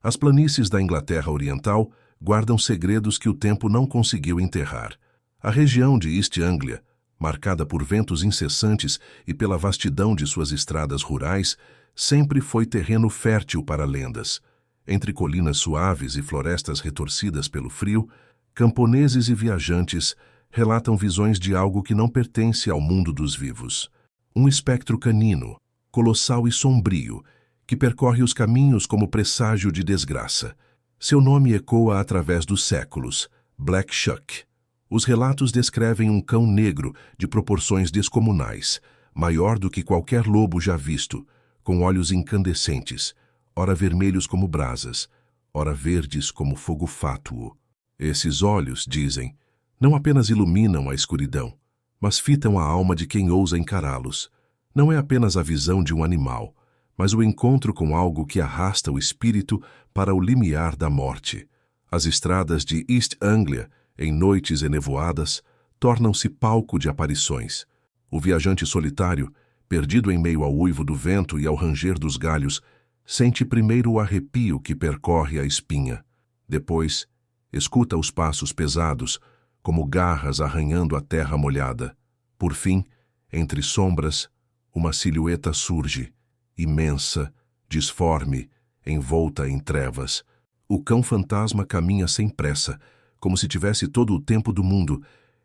As planícies da Inglaterra Oriental guardam segredos que o tempo não conseguiu enterrar. A região de East Anglia, marcada por ventos incessantes e pela vastidão de suas estradas rurais, sempre foi terreno fértil para lendas. Entre colinas suaves e florestas retorcidas pelo frio, camponeses e viajantes relatam visões de algo que não pertence ao mundo dos vivos. Um espectro canino, colossal e sombrio, que percorre os caminhos como presságio de desgraça. Seu nome ecoa através dos séculos, Black Shuck. Os relatos descrevem um cão negro de proporções descomunais, maior do que qualquer lobo já visto, com olhos incandescentes, ora vermelhos como brasas, ora verdes como fogo fátuo. Esses olhos, dizem, não apenas iluminam a escuridão, mas fitam a alma de quem ousa encará-los. Não é apenas a visão de um animal, mas o encontro com algo que arrasta o espírito para o limiar da morte. As estradas de East Anglia, em noites enevoadas, tornam-se palco de aparições. O viajante solitário, perdido em meio ao uivo do vento e ao ranger dos galhos, sente primeiro o arrepio que percorre a espinha. Depois, escuta os passos pesados, como garras arranhando a terra molhada. Por fim, entre sombras, uma silhueta surge, imensa, disforme, envolta em trevas. O cão-fantasma caminha sem pressa, como se tivesse todo o tempo do mundo,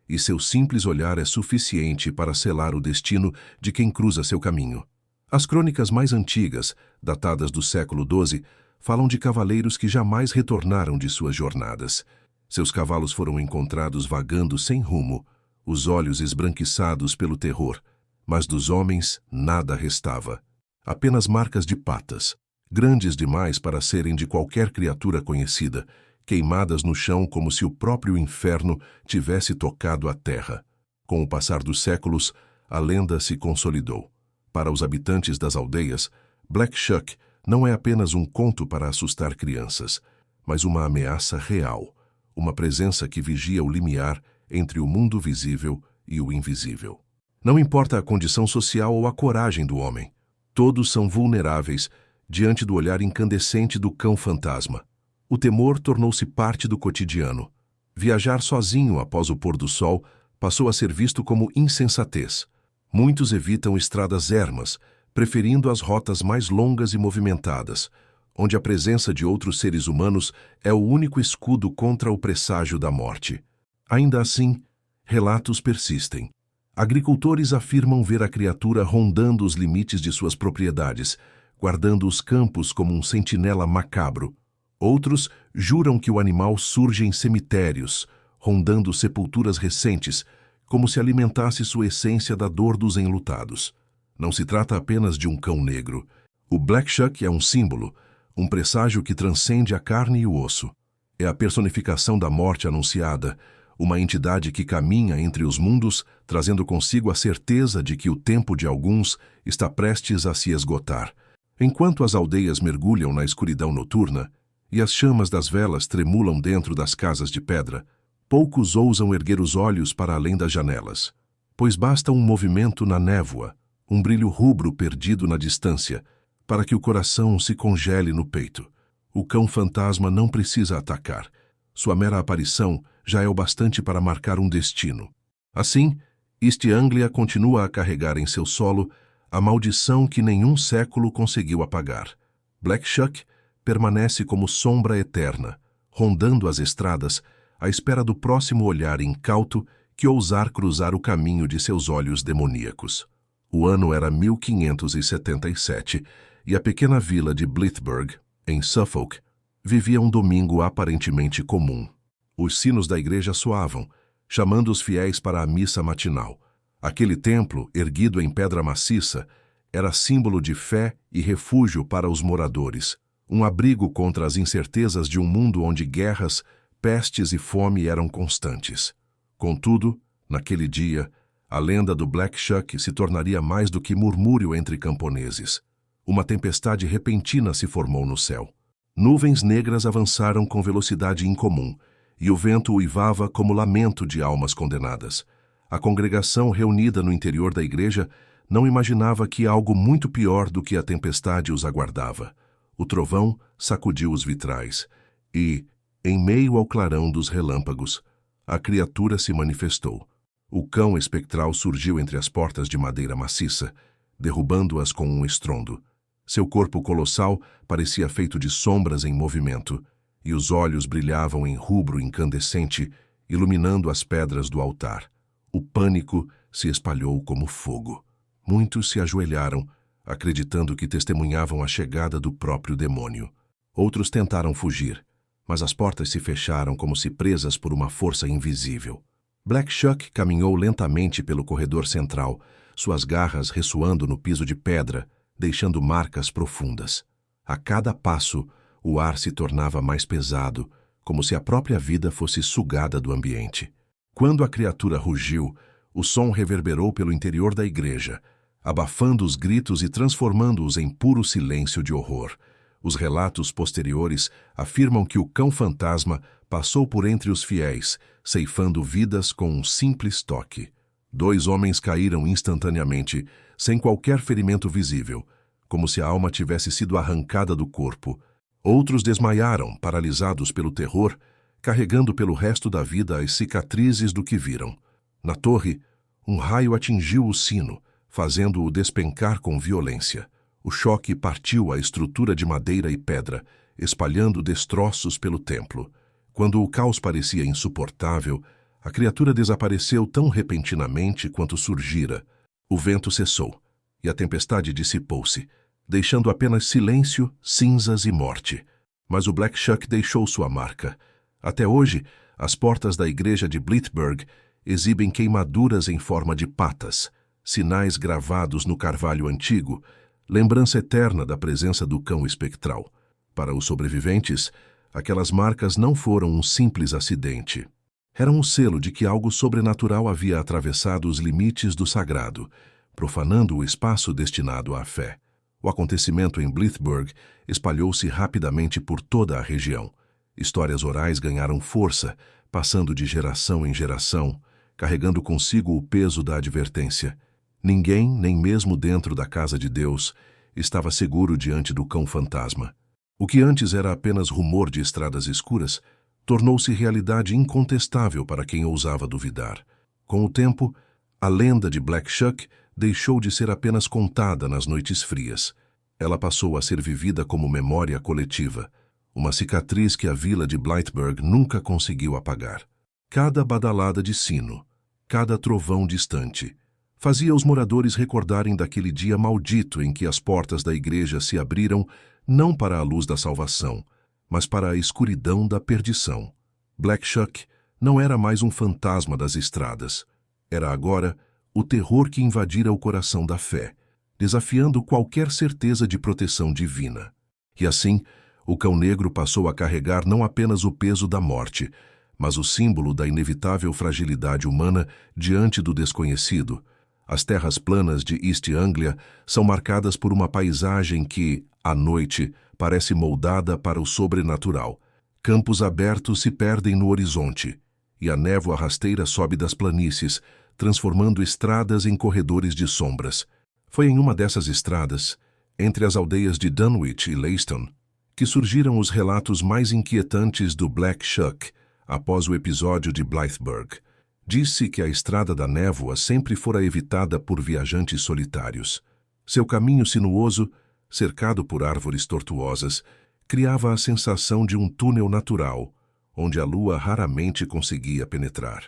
e seu simples olhar é suficiente para selar o destino de quem cruza seu caminho. As crônicas mais antigas, datadas do século XII, falam de cavaleiros que jamais retornaram de suas jornadas. Seus cavalos foram encontrados vagando sem rumo, os olhos esbranquiçados pelo terror, mas dos homens nada restava. Apenas marcas de patas, grandes demais para serem de qualquer criatura conhecida, queimadas no chão como se o próprio inferno tivesse tocado a terra. Com o passar dos séculos, a lenda se consolidou. Para os habitantes das aldeias, Black Shuck não é apenas um conto para assustar crianças, mas uma ameaça real, uma presença que vigia o limiar entre o mundo visível e o invisível. Não importa a condição social ou a coragem do homem, todos são vulneráveis diante do olhar incandescente do cão-fantasma. O temor tornou-se parte do cotidiano. Viajar sozinho após o pôr do sol passou a ser visto como insensatez. Muitos evitam estradas ermas, preferindo as rotas mais longas e movimentadas, onde a presença de outros seres humanos é o único escudo contra o presságio da morte. Ainda assim, relatos persistem. Agricultores afirmam ver a criatura rondando os limites de suas propriedades, guardando os campos como um sentinela macabro. Outros juram que o animal surge em cemitérios, rondando sepulturas recentes, como se alimentasse sua essência da dor dos enlutados. Não se trata apenas de um cão negro. O Black Shuck é um símbolo, um presságio que transcende a carne e o osso. É a personificação da morte anunciada, uma entidade que caminha entre os mundos, trazendo consigo a certeza de que o tempo de alguns está prestes a se esgotar. Enquanto as aldeias mergulham na escuridão noturna e as chamas das velas tremulam dentro das casas de pedra, poucos ousam erguer os olhos para além das janelas, pois basta um movimento na névoa, um brilho rubro perdido na distância, para que o coração se congele no peito. O cão-fantasma não precisa atacar. Sua mera aparição já é o bastante para marcar um destino. Assim, East Anglia continua a carregar em seu solo a maldição que nenhum século conseguiu apagar. Black Shuck permanece como sombra eterna, rondando as estradas, à espera do próximo olhar incauto que ousar cruzar o caminho de seus olhos demoníacos. O ano era 1577 e a pequena vila de Blithburgh, em Suffolk, vivia um domingo aparentemente comum. Os sinos da igreja soavam, chamando os fiéis para a missa matinal. Aquele templo, erguido em pedra maciça, era símbolo de fé e refúgio para os moradores, um abrigo contra as incertezas de um mundo onde guerras, pestes e fome eram constantes. Contudo, naquele dia, a lenda do Black Shuck se tornaria mais do que murmúrio entre camponeses. Uma tempestade repentina se formou no céu. Nuvens negras avançaram com velocidade incomum, e o vento uivava como lamento de almas condenadas. A congregação reunida no interior da igreja não imaginava que algo muito pior do que a tempestade os aguardava. O trovão sacudiu os vitrais e, em meio ao clarão dos relâmpagos, a criatura se manifestou. O cão espectral surgiu entre as portas de madeira maciça, derrubando-as com um estrondo. Seu corpo colossal parecia feito de sombras em movimento, e os olhos brilhavam em rubro incandescente, iluminando as pedras do altar. O pânico se espalhou como fogo. Muitos se ajoelharam, acreditando que testemunhavam a chegada do próprio demônio. Outros tentaram fugir, mas as portas se fecharam como se presas por uma força invisível. Black Shuck caminhou lentamente pelo corredor central, suas garras ressoando no piso de pedra, deixando marcas profundas. A cada passo, o ar se tornava mais pesado, como se a própria vida fosse sugada do ambiente. Quando a criatura rugiu, o som reverberou pelo interior da igreja, abafando os gritos e transformando-os em puro silêncio de horror. Os relatos posteriores afirmam que o cão-fantasma passou por entre os fiéis, ceifando vidas com um simples toque. 2 homens caíram instantaneamente, sem qualquer ferimento visível, como se a alma tivesse sido arrancada do corpo. Outros desmaiaram, paralisados pelo terror, carregando pelo resto da vida as cicatrizes do que viram. Na torre, um raio atingiu o sino, fazendo-o despencar com violência. O choque partiu a estrutura de madeira e pedra, espalhando destroços pelo templo. Quando o caos parecia insuportável, a criatura desapareceu tão repentinamente quanto surgira. O vento cessou, e a tempestade dissipou-se, deixando apenas silêncio, cinzas e morte. Mas o Black Shuck deixou sua marca. Até hoje, as portas da igreja de Blitburg exibem queimaduras em forma de patas, sinais gravados no carvalho antigo, lembrança eterna da presença do cão espectral. Para os sobreviventes, aquelas marcas não foram um simples acidente. Eram um selo de que algo sobrenatural havia atravessado os limites do sagrado, profanando o espaço destinado à fé. O acontecimento em Blitburg espalhou-se rapidamente por toda a região. Histórias orais ganharam força, passando de geração em geração, carregando consigo o peso da advertência. Ninguém, nem mesmo dentro da casa de Deus, estava seguro diante do cão-fantasma. O que antes era apenas rumor de estradas escuras, tornou-se realidade incontestável para quem ousava duvidar. Com o tempo, a lenda de Black Shuck deixou de ser apenas contada nas noites frias. Ela passou a ser vivida como memória coletiva, uma cicatriz que a vila de Blightburg nunca conseguiu apagar. Cada badalada de sino, cada trovão distante, fazia os moradores recordarem daquele dia maldito em que as portas da igreja se abriram não para a luz da salvação, mas para a escuridão da perdição. Black Shuck não era mais um fantasma das estradas. Era agora o terror que invadira o coração da fé, desafiando qualquer certeza de proteção divina. E assim, o cão negro passou a carregar não apenas o peso da morte, mas o símbolo da inevitável fragilidade humana diante do desconhecido. As terras planas de East Anglia são marcadas por uma paisagem que, à noite, parece moldada para o sobrenatural. Campos abertos se perdem no horizonte, e a névoa rasteira sobe das planícies, transformando estradas em corredores de sombras. Foi em uma dessas estradas, entre as aldeias de Dunwich e Leiston, que surgiram os relatos mais inquietantes do Black Shuck após o episódio de Blightburg. Disse que a estrada da névoa sempre fora evitada por viajantes solitários. Seu caminho sinuoso, cercado por árvores tortuosas, criava a sensação de um túnel natural, onde a lua raramente conseguia penetrar.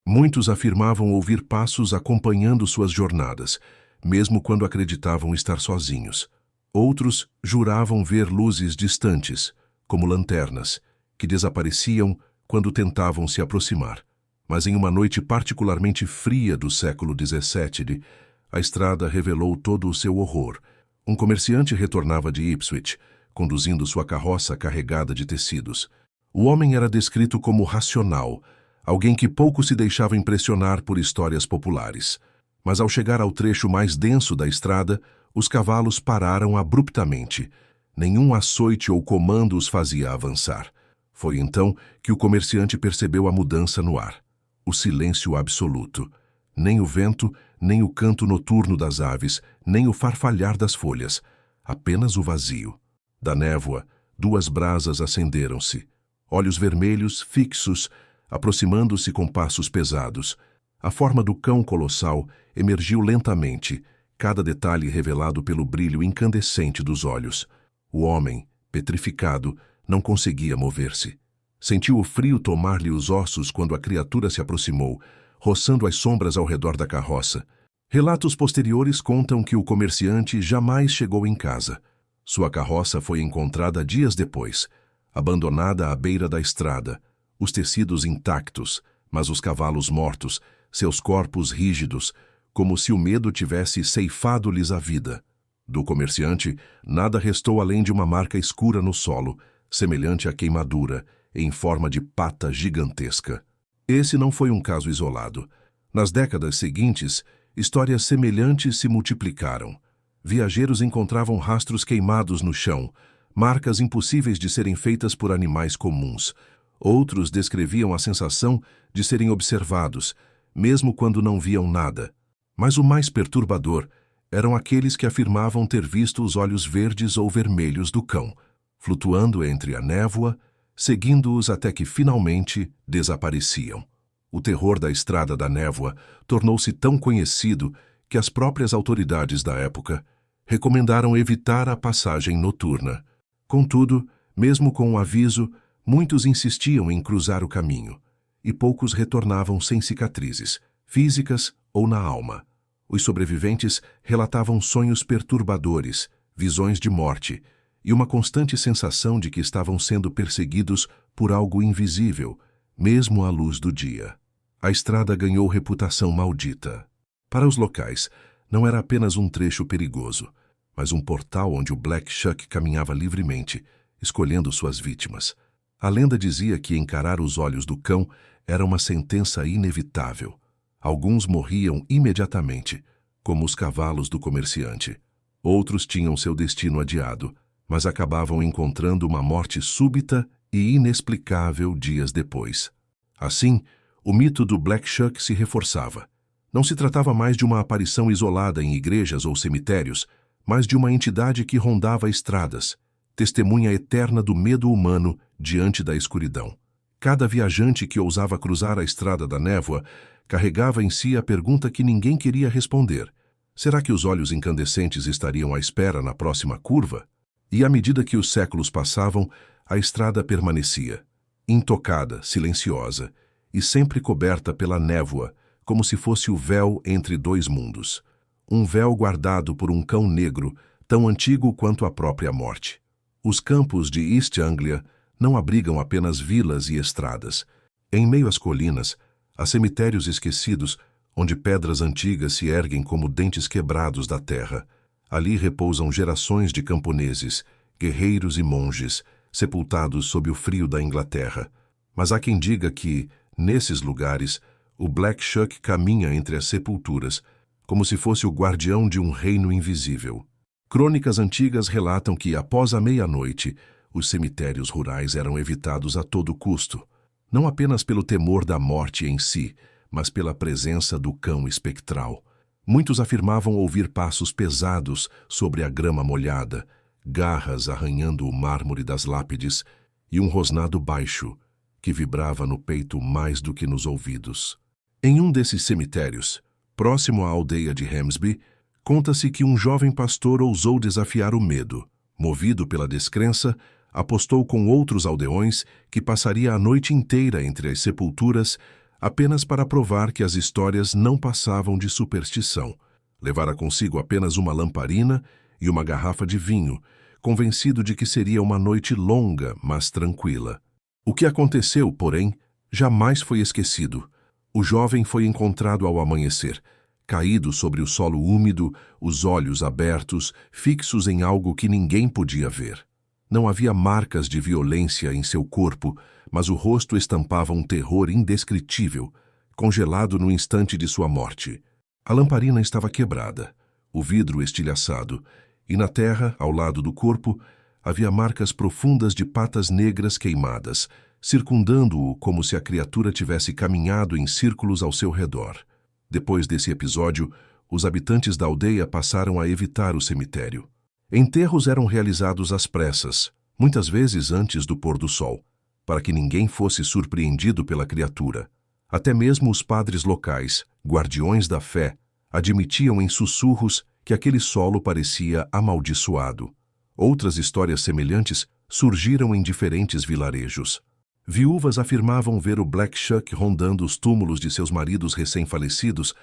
Muitos afirmavam ouvir passos acompanhando suas jornadas, mesmo quando acreditavam estar sozinhos. Outros juravam ver luzes distantes, como lanternas, que desapareciam quando tentavam se aproximar. Mas em uma noite particularmente fria do século XVII, a estrada revelou todo o seu horror. Um comerciante retornava de Ipswich, conduzindo sua carroça carregada de tecidos. O homem era descrito como racional, alguém que pouco se deixava impressionar por histórias populares. Mas ao chegar ao trecho mais denso da estrada, os cavalos pararam abruptamente. Nenhum açoite ou comando os fazia avançar. Foi então que o comerciante percebeu a mudança no ar. O silêncio absoluto. Nem o vento, nem o canto noturno das aves, nem o farfalhar das folhas. Apenas o vazio. Da névoa, 2 brasas acenderam-se. Olhos vermelhos, fixos, aproximando-se com passos pesados. A forma do cão colossal emergiu lentamente, cada detalhe revelado pelo brilho incandescente dos olhos. O homem, petrificado, não conseguia mover-se. Sentiu o frio tomar-lhe os ossos quando a criatura se aproximou, roçando as sombras ao redor da carroça. Relatos posteriores contam que o comerciante jamais chegou em casa. Sua carroça foi encontrada dias depois, abandonada à beira da estrada, os tecidos intactos, mas os cavalos mortos, seus corpos rígidos, como se o medo tivesse ceifado-lhes a vida. Do comerciante, nada restou além de uma marca escura no solo, semelhante à queimadura, em forma de pata gigantesca. Esse não foi um caso isolado. Nas décadas seguintes, histórias semelhantes se multiplicaram. Viajeros encontravam rastros queimados no chão, marcas impossíveis de serem feitas por animais comuns. Outros descreviam a sensação de serem observados, mesmo quando não viam nada. Mas o mais perturbador eram aqueles que afirmavam ter visto os olhos verdes ou vermelhos do cão, flutuando entre a névoa, seguindo-os até que finalmente desapareciam. O terror da Estrada da Névoa tornou-se tão conhecido que as próprias autoridades da época recomendaram evitar a passagem noturna. Contudo, mesmo com o aviso, muitos insistiam em cruzar o caminho, e poucos retornavam sem cicatrizes, físicas ou na alma. Os sobreviventes relatavam sonhos perturbadores, visões de morte, e uma constante sensação de que estavam sendo perseguidos por algo invisível, mesmo à luz do dia. A estrada ganhou reputação maldita. Para os locais, não era apenas um trecho perigoso, mas um portal onde o Black Shuck caminhava livremente, escolhendo suas vítimas. A lenda dizia que encarar os olhos do cão era uma sentença inevitável. Alguns morriam imediatamente, como os cavalos do comerciante. Outros tinham seu destino adiado, mas acabavam encontrando uma morte súbita e inexplicável dias depois. Assim, o mito do Black Shuck se reforçava. Não se tratava mais de uma aparição isolada em igrejas ou cemitérios, mas de uma entidade que rondava estradas, testemunha eterna do medo humano diante da escuridão. Cada viajante que ousava cruzar a Estrada da Névoa carregava em si a pergunta que ninguém queria responder. Será que os olhos incandescentes estariam à espera na próxima curva? E à medida que os séculos passavam, a estrada permanecia, intocada, silenciosa, e sempre coberta pela névoa, como se fosse o véu entre 2 mundos. Um véu guardado por um cão negro, tão antigo quanto a própria morte. Os campos de East Anglia não abrigam apenas vilas e estradas. Em meio às colinas, há cemitérios esquecidos, onde pedras antigas se erguem como dentes quebrados da terra. Ali repousam gerações de camponeses, guerreiros e monges, sepultados sob o frio da Inglaterra. Mas há quem diga que, nesses lugares, o Black Shuck caminha entre as sepulturas, como se fosse o guardião de um reino invisível. Crônicas antigas relatam que, após a meia-noite, os cemitérios rurais eram evitados a todo custo, não apenas pelo temor da morte em si, mas pela presença do cão espectral. Muitos afirmavam ouvir passos pesados sobre a grama molhada, garras arranhando o mármore das lápides e um rosnado baixo que vibrava no peito mais do que nos ouvidos. Em um desses cemitérios, próximo à aldeia de Hamsby, conta-se que um jovem pastor ousou desafiar o medo. Movido pela descrença, apostou com outros aldeões que passaria a noite inteira entre as sepulturas apenas para provar que as histórias não passavam de superstição. Levara consigo apenas uma lamparina e uma garrafa de vinho, convencido de que seria uma noite longa, mas tranquila. O que aconteceu, porém, jamais foi esquecido. O jovem foi encontrado ao amanhecer, caído sobre o solo úmido, os olhos abertos, fixos em algo que ninguém podia ver. Não havia marcas de violência em seu corpo, mas o rosto estampava um terror indescritível, congelado no instante de sua morte. A lamparina estava quebrada, o vidro estilhaçado, e na terra, ao lado do corpo, havia marcas profundas de patas negras queimadas, circundando-o como se a criatura tivesse caminhado em círculos ao seu redor. Depois desse episódio, os habitantes da aldeia passaram a evitar o cemitério. Enterros eram realizados às pressas, muitas vezes antes do pôr do sol, para que ninguém fosse surpreendido pela criatura. Até mesmo os padres locais, guardiões da fé, admitiam em sussurros que aquele solo parecia amaldiçoado. Outras histórias semelhantes surgiram em diferentes vilarejos. Viúvas afirmavam ver o Black Shuck rondando os túmulos de seus maridos recém-falecidos,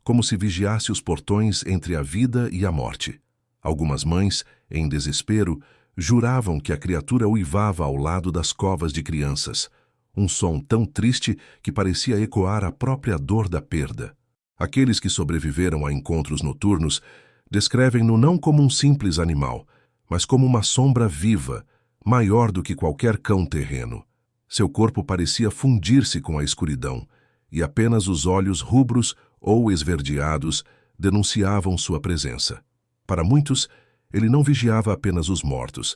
como se vigiasse os portões entre a vida e a morte. Algumas mães, em desespero, juravam que a criatura uivava ao lado das covas de crianças, um som tão triste que parecia ecoar a própria dor da perda. Aqueles que sobreviveram a encontros noturnos descrevem-no não como um simples animal, mas como uma sombra viva, maior do que qualquer cão terreno. Seu corpo parecia fundir-se com a escuridão, e apenas os olhos rubros ou esverdeados denunciavam sua presença. Para muitos, ele não vigiava apenas os mortos,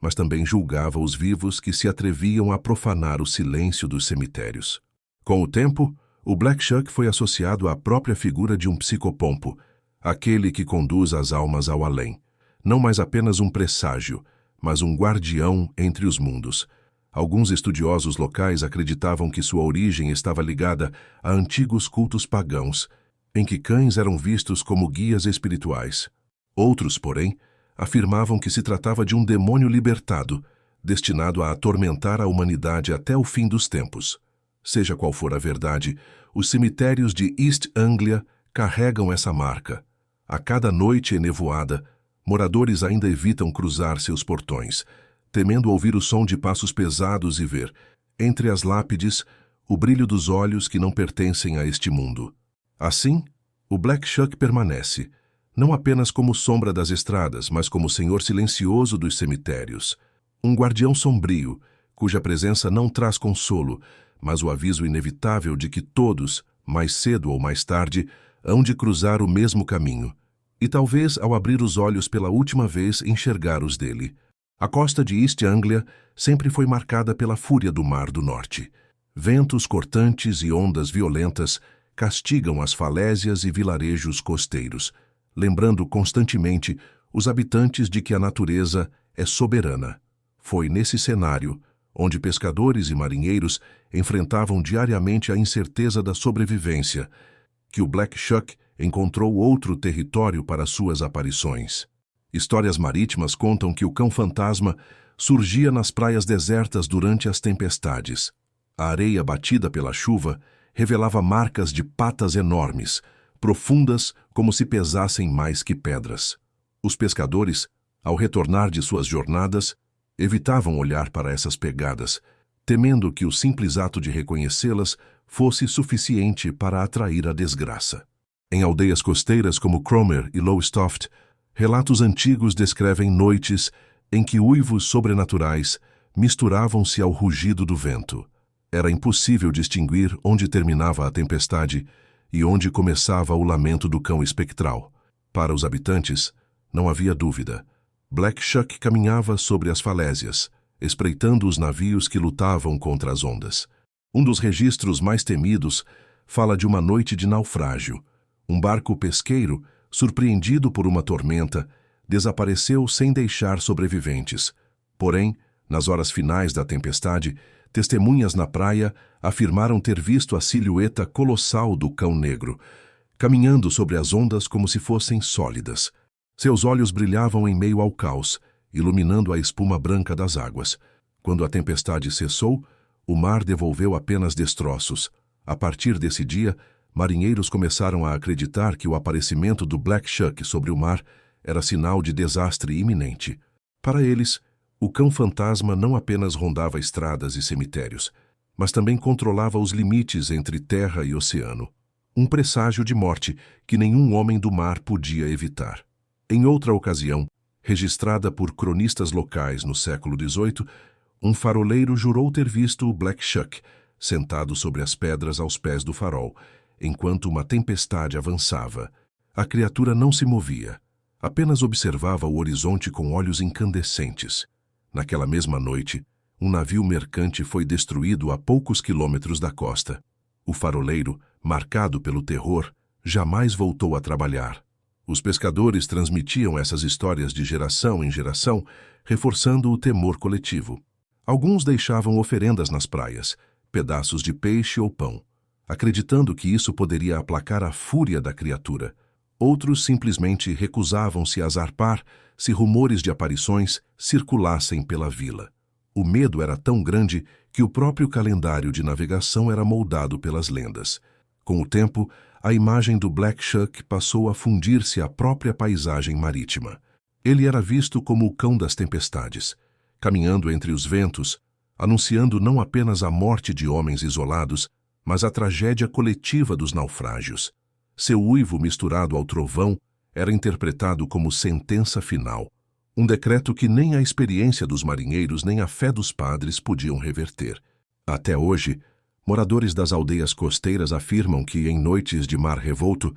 mas também julgava os vivos que se atreviam a profanar o silêncio dos cemitérios. Com o tempo, o Black Shuck foi associado à própria figura de um psicopompo, aquele que conduz as almas ao além. Não mais apenas um presságio, mas um guardião entre os mundos. Alguns estudiosos locais acreditavam que sua origem estava ligada a antigos cultos pagãos, em que cães eram vistos como guias espirituais. Outros, porém, afirmavam que se tratava de um demônio libertado, destinado a atormentar a humanidade até o fim dos tempos. Seja qual for a verdade, os cemitérios de East Anglia carregam essa marca. A cada noite enevoada, moradores ainda evitam cruzar seus portões, temendo ouvir o som de passos pesados e ver, entre as lápides, o brilho dos olhos que não pertencem a este mundo. Assim, o Black Shuck permanece, não apenas como sombra das estradas, mas como senhor silencioso dos cemitérios. Um guardião sombrio, cuja presença não traz consolo, mas o aviso inevitável de que todos, mais cedo ou mais tarde, hão de cruzar o mesmo caminho, e talvez, ao abrir os olhos pela última vez, enxergar os dele. A costa de East Anglia sempre foi marcada pela fúria do Mar do Norte. Ventos cortantes e ondas violentas castigam as falésias e vilarejos costeiros, lembrando constantemente os habitantes de que a natureza é soberana. Foi nesse cenário, onde pescadores e marinheiros enfrentavam diariamente a incerteza da sobrevivência, que o Black Shuck encontrou outro território para suas aparições. Histórias marítimas contam que o cão-fantasma surgia nas praias desertas durante as tempestades. A areia batida pela chuva revelava marcas de patas enormes, profundas como se pesassem mais que pedras. Os pescadores, ao retornar de suas jornadas, evitavam olhar para essas pegadas, temendo que o simples ato de reconhecê-las fosse suficiente para atrair a desgraça. Em aldeias costeiras como Cromer e Lowestoft, relatos antigos descrevem noites em que uivos sobrenaturais misturavam-se ao rugido do vento. Era impossível distinguir onde terminava a tempestade e onde começava o lamento do cão espectral. Para os habitantes, não havia dúvida. Black Shuck caminhava sobre as falésias, espreitando os navios que lutavam contra as ondas. Um dos registros mais temidos fala de uma noite de naufrágio. Um barco pesqueiro, surpreendido por uma tormenta, desapareceu sem deixar sobreviventes. Porém, nas horas finais da tempestade, testemunhas na praia afirmaram ter visto a silhueta colossal do cão negro, caminhando sobre as ondas como se fossem sólidas. Seus olhos brilhavam em meio ao caos, iluminando a espuma branca das águas. Quando a tempestade cessou, o mar devolveu apenas destroços. A partir desse dia, marinheiros começaram a acreditar que o aparecimento do Black Shuck sobre o mar era sinal de desastre iminente. Para eles, o cão-fantasma não apenas rondava estradas e cemitérios, mas também controlava os limites entre terra e oceano. Um presságio de morte que nenhum homem do mar podia evitar. Em outra ocasião, registrada por cronistas locais no século XVIII, um faroleiro jurou ter visto o Black Shuck sentado sobre as pedras aos pés do farol, enquanto uma tempestade avançava. A criatura não se movia, apenas observava o horizonte com olhos incandescentes. Naquela mesma noite, um navio mercante foi destruído a poucos quilômetros da costa. O faroleiro, marcado pelo terror, jamais voltou a trabalhar. Os pescadores transmitiam essas histórias de geração em geração, reforçando o temor coletivo. Alguns deixavam oferendas nas praias, pedaços de peixe ou pão, acreditando que isso poderia aplacar a fúria da criatura. Outros simplesmente recusavam-se a zarpar se rumores de aparições circulassem pela vila. O medo era tão grande que o próprio calendário de navegação era moldado pelas lendas. Com o tempo, a imagem do Black Shuck passou a fundir-se à própria paisagem marítima. Ele era visto como o cão das tempestades, caminhando entre os ventos, anunciando não apenas a morte de homens isolados, mas a tragédia coletiva dos naufrágios. Seu uivo misturado ao trovão era interpretado como sentença final, um decreto que nem a experiência dos marinheiros nem a fé dos padres podiam reverter. Até hoje, moradores das aldeias costeiras afirmam que, em noites de mar revolto,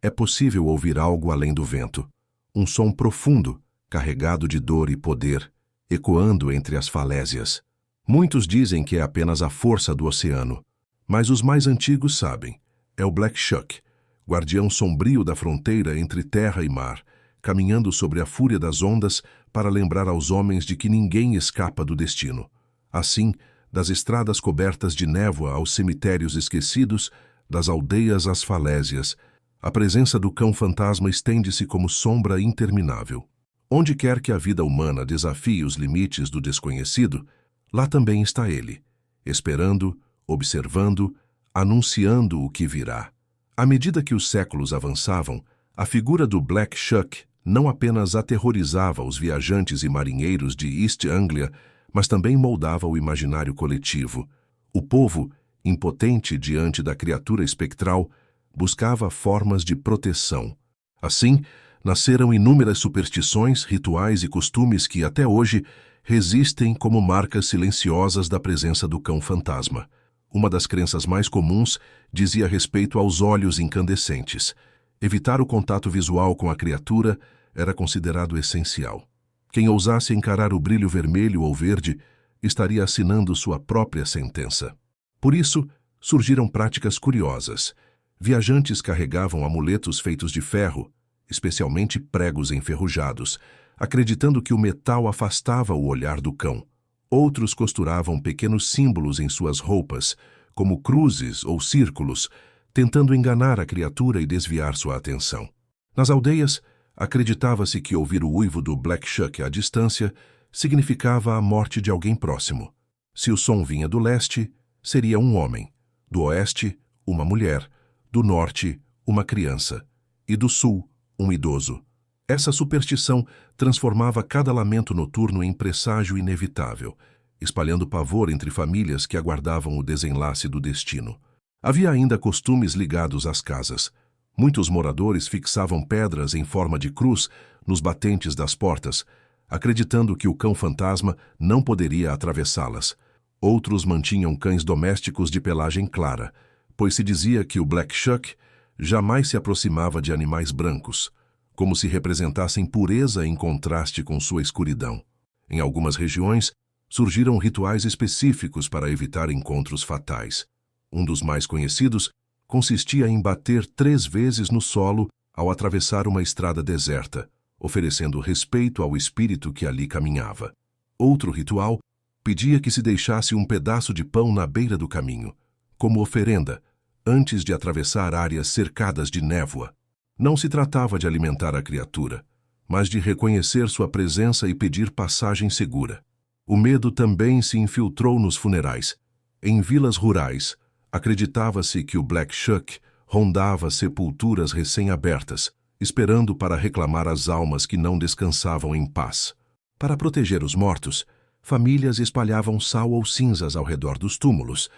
é possível ouvir algo além do vento, um som profundo, carregado de dor e poder, ecoando entre as falésias. Muitos dizem que é apenas a força do oceano, mas os mais antigos sabem. É o Black Shuck, guardião sombrio da fronteira entre terra e mar, caminhando sobre a fúria das ondas para lembrar aos homens de que ninguém escapa do destino. Assim, das estradas cobertas de névoa aos cemitérios esquecidos, das aldeias às falésias, a presença do cão-fantasma estende-se como sombra interminável. Onde quer que a vida humana desafie os limites do desconhecido, lá também está ele, esperando, observando, anunciando o que virá. À medida que os séculos avançavam, a figura do Black Shuck não apenas aterrorizava os viajantes e marinheiros de East Anglia, mas também moldava o imaginário coletivo. O povo, impotente diante da criatura espectral, buscava formas de proteção. Assim, nasceram inúmeras superstições, rituais e costumes que, até hoje, resistem como marcas silenciosas da presença do cão-fantasma. Uma das crenças mais comuns dizia respeito aos olhos incandescentes. Evitar o contato visual com a criatura era considerado essencial. Quem ousasse encarar o brilho vermelho ou verde estaria assinando sua própria sentença. Por isso, surgiram práticas curiosas. Viajantes carregavam amuletos feitos de ferro, especialmente pregos enferrujados, acreditando que o metal afastava o olhar do cão. Outros costuravam pequenos símbolos em suas roupas, como cruzes ou círculos, tentando enganar a criatura e desviar sua atenção. Nas aldeias, acreditava-se que ouvir o uivo do Black Shuck à distância significava a morte de alguém próximo. Se o som vinha do leste, seria um homem, do oeste, uma mulher, do norte, uma criança, e do sul, um idoso. Essa superstição transformava cada lamento noturno em presságio inevitável, espalhando pavor entre famílias que aguardavam o desenlace do destino. Havia ainda costumes ligados às casas. Muitos moradores fixavam pedras em forma de cruz nos batentes das portas, acreditando que o cão-fantasma não poderia atravessá-las. Outros mantinham cães domésticos de pelagem clara, pois se dizia que o Black Shuck jamais se aproximava de animais brancos, como se representassem pureza em contraste com sua escuridão. Em algumas regiões, surgiram rituais específicos para evitar encontros fatais. Um dos mais conhecidos consistia em bater 3 vezes no solo ao atravessar uma estrada deserta, oferecendo respeito ao espírito que ali caminhava. Outro ritual pedia que se deixasse um pedaço de pão na beira do caminho, como oferenda, antes de atravessar áreas cercadas de névoa. Não se tratava de alimentar a criatura, mas de reconhecer sua presença e pedir passagem segura. O medo também se infiltrou nos funerais. Em vilas rurais, acreditava-se que o Black Shuck rondava sepulturas recém-abertas, esperando para reclamar as almas que não descansavam em paz. Para proteger os mortos, famílias espalhavam sal ou cinzas ao redor dos túmulos,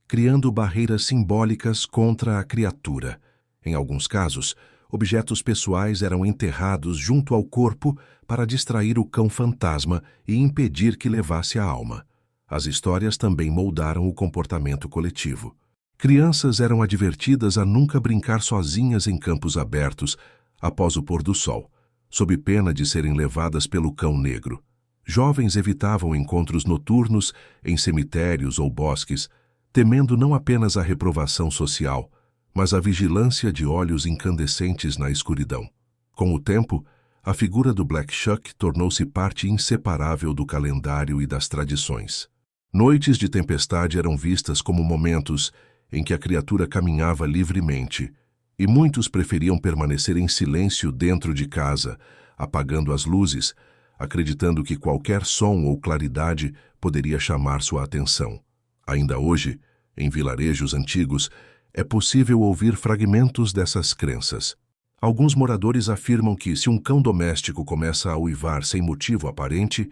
criando barreiras simbólicas contra a criatura. Em alguns casos, objetos pessoais eram enterrados junto ao corpo para distrair o cão-fantasma e impedir que levasse a alma. As histórias também moldaram o comportamento coletivo. Crianças eram advertidas a nunca brincar sozinhas em campos abertos após o pôr do sol, sob pena de serem levadas pelo cão negro. Jovens evitavam encontros noturnos em cemitérios ou bosques, temendo não apenas a reprovação social, mas a vigilância de olhos incandescentes na escuridão. Com o tempo, a figura do Black Shuck tornou-se parte inseparável do calendário e das tradições. Noites de tempestade eram vistas como momentos em que a criatura caminhava livremente, e muitos preferiam permanecer em silêncio dentro de casa, apagando as luzes, acreditando que qualquer som ou claridade poderia chamar sua atenção. Ainda hoje, em vilarejos antigos, é possível ouvir fragmentos dessas crenças. Alguns moradores afirmam que, se um cão doméstico começa a uivar sem motivo aparente,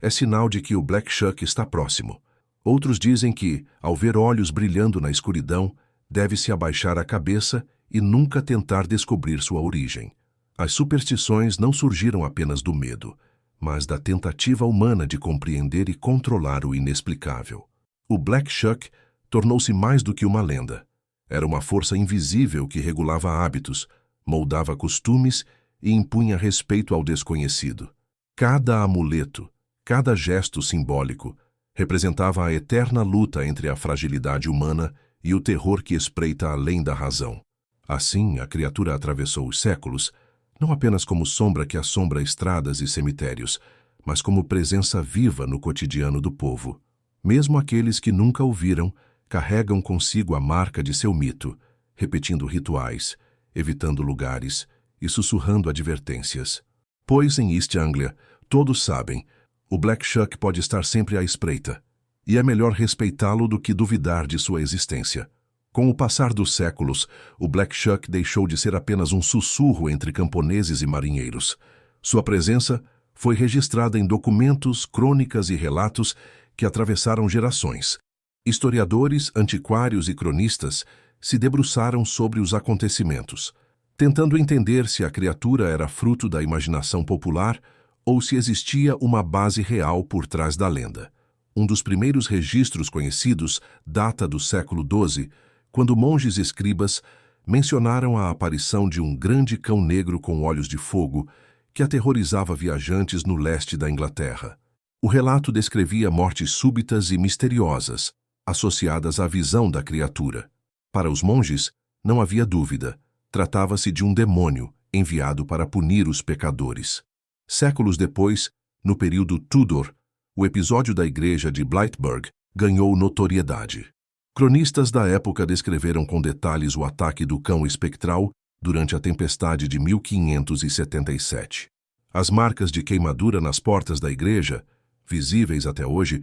é sinal de que o Black Shuck está próximo. Outros dizem que, ao ver olhos brilhando na escuridão, deve-se abaixar a cabeça e nunca tentar descobrir sua origem. As superstições não surgiram apenas do medo, mas da tentativa humana de compreender e controlar o inexplicável. O Black Shuck tornou-se mais do que uma lenda. Era uma força invisível que regulava hábitos, moldava costumes e impunha respeito ao desconhecido. Cada amuleto, cada gesto simbólico, representava a eterna luta entre a fragilidade humana e o terror que espreita além da razão. Assim, a criatura atravessou os séculos, não apenas como sombra que assombra estradas e cemitérios, mas como presença viva no cotidiano do povo. Mesmo aqueles que nunca o viram carregam consigo a marca de seu mito, repetindo rituais, evitando lugares e sussurrando advertências. Pois em East Anglia, todos sabem, o Black Shuck pode estar sempre à espreita, e é melhor respeitá-lo do que duvidar de sua existência. Com o passar dos séculos, o Black Shuck deixou de ser apenas um sussurro entre camponeses e marinheiros. Sua presença foi registrada em documentos, crônicas e relatos que atravessaram gerações. Historiadores, antiquários e cronistas se debruçaram sobre os acontecimentos, tentando entender se a criatura era fruto da imaginação popular ou se existia uma base real por trás da lenda. Um dos primeiros registros conhecidos data do século XII, quando monges escribas mencionaram a aparição de um grande cão negro com olhos de fogo que aterrorizava viajantes no leste da Inglaterra. O relato descrevia mortes súbitas e misteriosas, associadas à visão da criatura. Para os monges, não havia dúvida, tratava-se de um demônio enviado para punir os pecadores. Séculos depois, no período Tudor, o episódio da igreja de Blythburgh ganhou notoriedade. Cronistas da época descreveram com detalhes o ataque do cão espectral durante a tempestade de 1577. As marcas de queimadura nas portas da igreja, visíveis até hoje,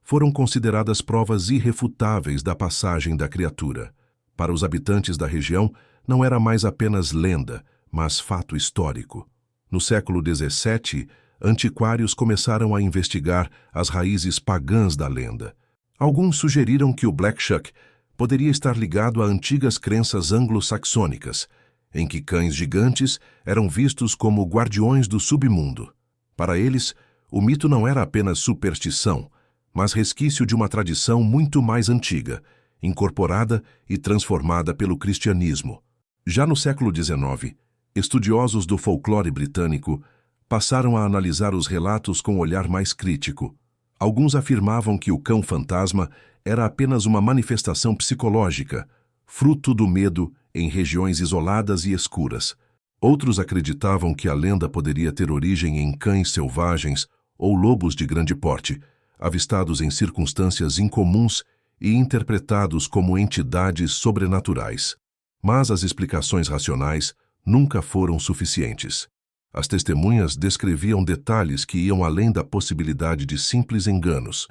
foram consideradas provas irrefutáveis da passagem da criatura. Para os habitantes da região, não era mais apenas lenda, mas fato histórico. No século XVII, antiquários começaram a investigar as raízes pagãs da lenda. Alguns sugeriram que o Black Shuck poderia estar ligado a antigas crenças anglo-saxônicas, em que cães gigantes eram vistos como guardiões do submundo. Para eles, o mito não era apenas superstição, mas resquício de uma tradição muito mais antiga, incorporada e transformada pelo cristianismo. Já no século XIX, estudiosos do folclore britânico passaram a analisar os relatos com um olhar mais crítico. Alguns afirmavam que o cão fantasma era apenas uma manifestação psicológica, fruto do medo em regiões isoladas e escuras. Outros acreditavam que a lenda poderia ter origem em cães selvagens ou lobos de grande porte, avistados em circunstâncias incomuns e interpretados como entidades sobrenaturais. Mas as explicações racionais nunca foram suficientes. As testemunhas descreviam detalhes que iam além da possibilidade de simples enganos.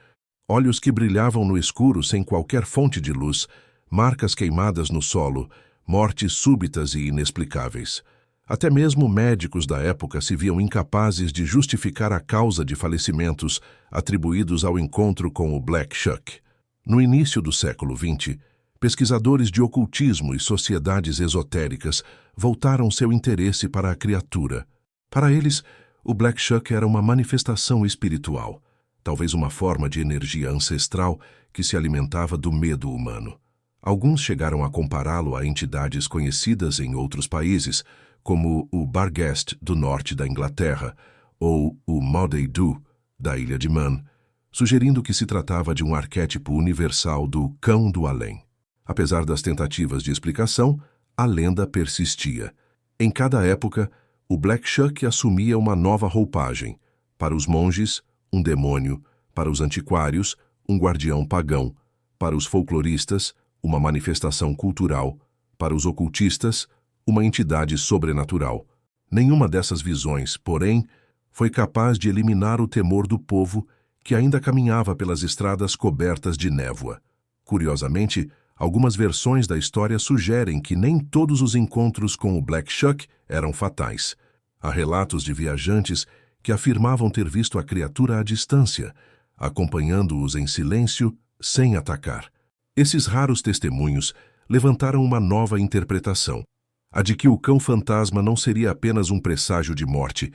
Olhos que brilhavam no escuro sem qualquer fonte de luz, marcas queimadas no solo, mortes súbitas e inexplicáveis. Até mesmo médicos da época se viam incapazes de justificar a causa de falecimentos atribuídos ao encontro com o Black Shuck. No início do século XX, pesquisadores de ocultismo e sociedades esotéricas voltaram seu interesse para a criatura. Para eles, o Black Shuck era uma manifestação espiritual, talvez uma forma de energia ancestral que se alimentava do medo humano. Alguns chegaram a compará-lo a entidades conhecidas em outros países, como o Barghest do norte da Inglaterra ou o Moddey-Du da ilha de Man, sugerindo que se tratava de um arquétipo universal do cão do além. Apesar das tentativas de explicação, a lenda persistia. Em cada época, O Black Shuck assumia uma nova roupagem. Para os monges, um demônio. Para os antiquários, um guardião pagão. Para os folcloristas, uma manifestação cultural. Para os ocultistas, uma entidade sobrenatural. Nenhuma dessas visões, porém, foi capaz de eliminar o temor do povo que ainda caminhava pelas estradas cobertas de névoa. Curiosamente, algumas versões da história sugerem que nem todos os encontros com o Black Shuck eram fatais. Há relatos de viajantes que afirmavam ter visto a criatura à distância, acompanhando-os em silêncio, sem atacar. Esses raros testemunhos levantaram uma nova interpretação, a de que o cão-fantasma não seria apenas um presságio de morte,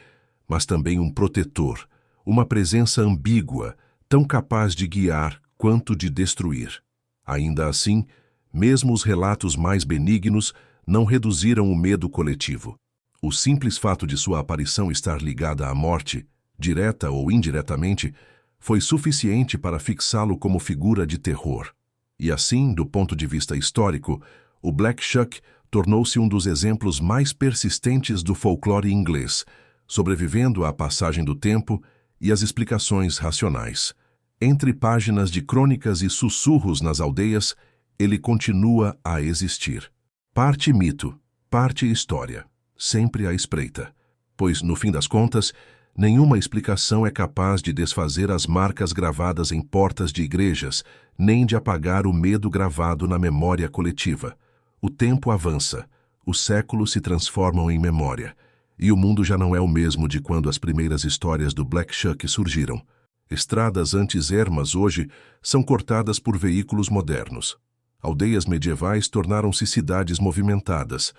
mas também um protetor, uma presença ambígua, tão capaz de guiar quanto de destruir. Ainda assim, mesmo os relatos mais benignos não reduziram o medo coletivo. O simples fato de sua aparição estar ligada à morte, direta ou indiretamente, foi suficiente para fixá-lo como figura de terror. E assim, do ponto de vista histórico, o Black Shuck tornou-se um dos exemplos mais persistentes do folclore inglês, sobrevivendo à passagem do tempo e às explicações racionais. Entre páginas de crônicas e sussurros nas aldeias, ele continua a existir. Parte mito, parte história, sempre à espreita. Pois, no fim das contas, nenhuma explicação é capaz de desfazer as marcas gravadas em portas de igrejas, nem de apagar o medo gravado na memória coletiva. O tempo avança, os séculos se transformam em memória, e o mundo já não é o mesmo de quando as primeiras histórias do Black Shuck surgiram. Estradas antes ermas hoje são cortadas por veículos modernos. Aldeias medievais tornaram-se cidades movimentadas,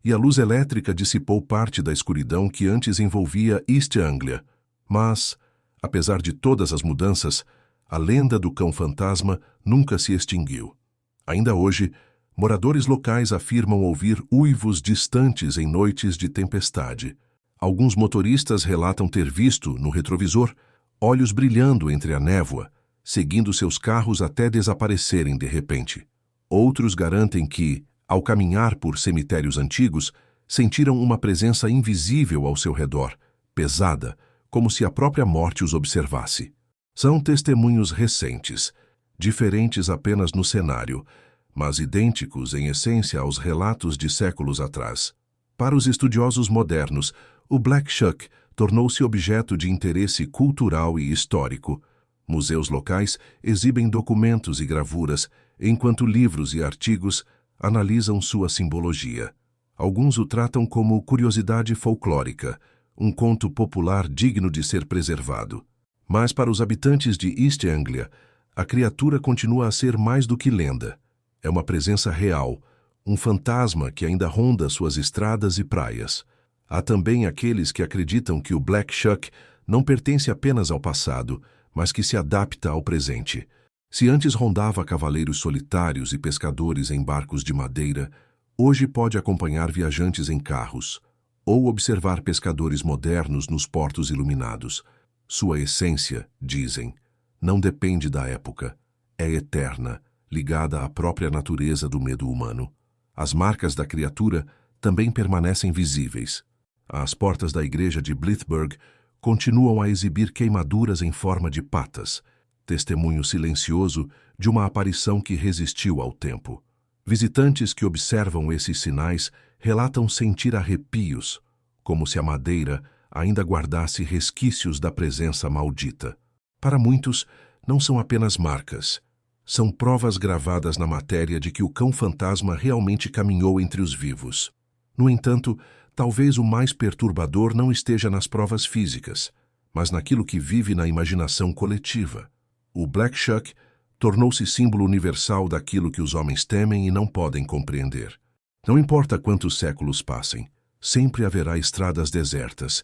e a luz elétrica dissipou parte da escuridão que antes envolvia East Anglia. Mas, apesar de todas as mudanças, a lenda do cão-fantasma nunca se extinguiu. Ainda hoje, moradores locais afirmam ouvir uivos distantes em noites de tempestade. Alguns motoristas relatam ter visto, no retrovisor, olhos brilhando entre a névoa, seguindo seus carros até desaparecerem de repente. Outros garantem que, ao caminhar por cemitérios antigos, sentiram uma presença invisível ao seu redor, pesada, como se a própria morte os observasse. São testemunhos recentes, diferentes apenas no cenário, mas idênticos em essência aos relatos de séculos atrás. Para os estudiosos modernos, o Black Shuck tornou-se objeto de interesse cultural e histórico. Museus locais exibem documentos e gravuras, enquanto livros e artigos analisam sua simbologia. Alguns o tratam como curiosidade folclórica, um conto popular digno de ser preservado. Mas para os habitantes de East Anglia, a criatura continua a ser mais do que lenda. É uma presença real, um fantasma que ainda ronda suas estradas e praias. Há também aqueles que acreditam que o Black Shuck não pertence apenas ao passado, mas que se adapta ao presente. Se antes rondava cavaleiros solitários e pescadores em barcos de madeira, hoje pode acompanhar viajantes em carros, ou observar pescadores modernos nos portos iluminados. Sua essência, dizem, não depende da época, é eterna, ligada à própria natureza do medo humano. As marcas da criatura também permanecem visíveis. As portas da igreja de Blithburgh continuam a exibir queimaduras em forma de patas, testemunho silencioso de uma aparição que resistiu ao tempo. Visitantes que observam esses sinais relatam sentir arrepios, como se a madeira ainda guardasse resquícios da presença maldita. Para muitos, não são apenas marcas. São provas gravadas na matéria de que o cão-fantasma realmente caminhou entre os vivos. No entanto, talvez o mais perturbador não esteja nas provas físicas, mas naquilo que vive na imaginação coletiva. O Black Shuck tornou-se símbolo universal daquilo que os homens temem e não podem compreender. Não importa quantos séculos passem, sempre haverá estradas desertas,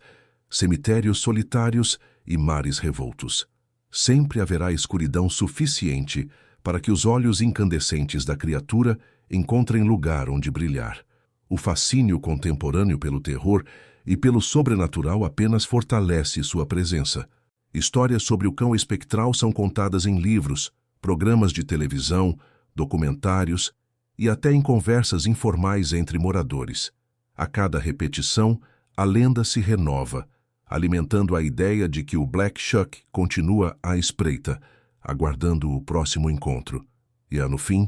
cemitérios solitários e mares revoltos. Sempre haverá escuridão suficiente para que os olhos incandescentes da criatura encontrem lugar onde brilhar. O fascínio contemporâneo pelo terror e pelo sobrenatural apenas fortalece sua presença. Histórias sobre o cão espectral são contadas em livros, programas de televisão, documentários e até em conversas informais entre moradores. A cada repetição, a lenda se renova, alimentando a ideia de que o Black Shuck continua à espreita, aguardando o próximo encontro. E, no fim,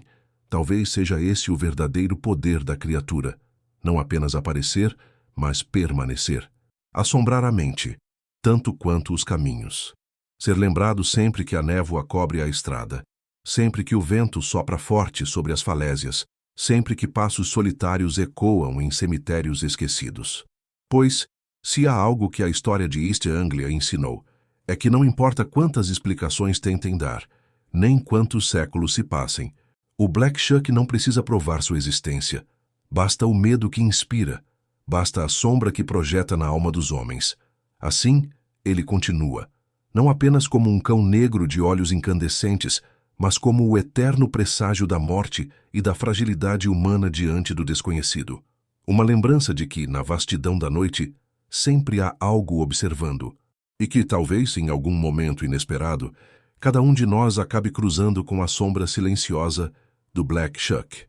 talvez seja esse o verdadeiro poder da criatura, não apenas aparecer, mas permanecer. Assombrar a mente, tanto quanto os caminhos. Ser lembrado sempre que a névoa cobre a estrada, sempre que o vento sopra forte sobre as falésias, sempre que passos solitários ecoam em cemitérios esquecidos. Pois, se há algo que a história de East Anglia ensinou, é que não importa quantas explicações tentem dar, nem quantos séculos se passem, o Black Shuck não precisa provar sua existência. Basta o medo que inspira, basta a sombra que projeta na alma dos homens. Assim, ele continua, não apenas como um cão negro de olhos incandescentes, mas como o eterno presságio da morte e da fragilidade humana diante do desconhecido. Uma lembrança de que, na vastidão da noite, sempre há algo observando, e que, talvez em algum momento inesperado, cada um de nós acabe cruzando com a sombra silenciosa do Black Shuck.